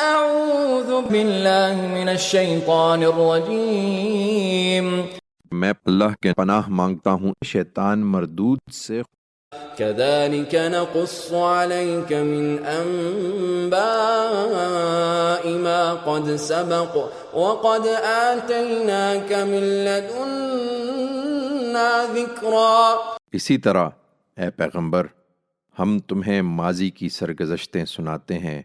اعوذ باللہ من الشیطان الرجیم میں اللہ کے پناہ مانگتا ہوں شیطان مردود سے۔ كذلك نقص عليك من أنباء ما قد سبق وقد آتيناك من لدنا ذكرا۔ اسی طرح اے پیغمبر ہم تمہیں ماضی کی سرگزشتیں سناتے ہیں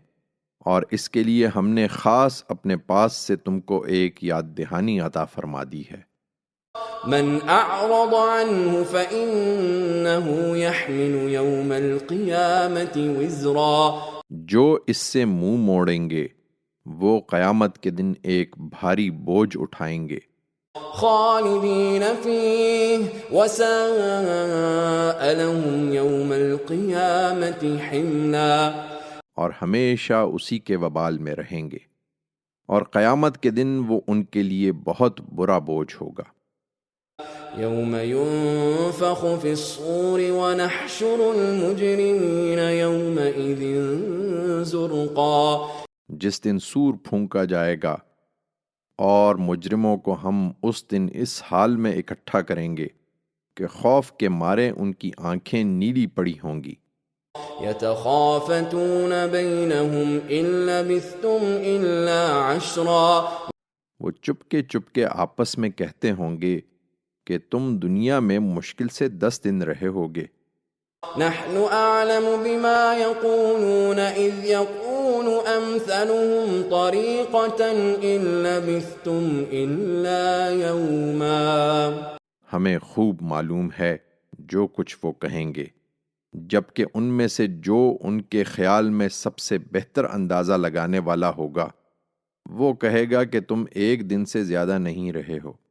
اور اس کے لیے ہم نے خاص اپنے پاس سے تم کو ایک یاد دہانی عطا فرما دی ہے۔ من اعرض عنه فإنه يحمل يوم القيامة وزرا۔ جو اس سے منہ موڑیں گے وہ قیامت کے دن ایک بھاری بوجھ اٹھائیں گے۔ خالدین فیہ وساء لهم يوم القيامة حملا۔ اور ہمیشہ اسی کے وبال میں رہیں گے اور قیامت کے دن وہ ان کے لیے بہت برا بوجھ ہوگا۔ یوم ينفخ في الصور ونحشر المجرمین یومئذ زرقا۔ جس دن سور پھونکا جائے گا اور مجرموں کو ہم اس دن اس حال میں اکٹھا کریں گے کہ خوف کے مارے ان کی آنکھیں نیلی پڑی ہوں گی۔ یتخافتون بینہم ان لبثتم الا عشرا۔ وہ چپکے آپس میں کہتے ہوں گے کہ تم دنیا میں مشکل سے 10 دن رہے ہوگے۔ نحن اعلم بما يقولون اذ يقول امثلهم طریقة ان لبثتم الا یوما۔ ہمیں خوب معلوم ہے جو کچھ وہ کہیں گے، جبکہ ان میں سے جو ان کے خیال میں سب سے بہتر اندازہ لگانے والا ہوگا وہ کہے گا کہ تم ایک دن سے زیادہ نہیں رہے ہو۔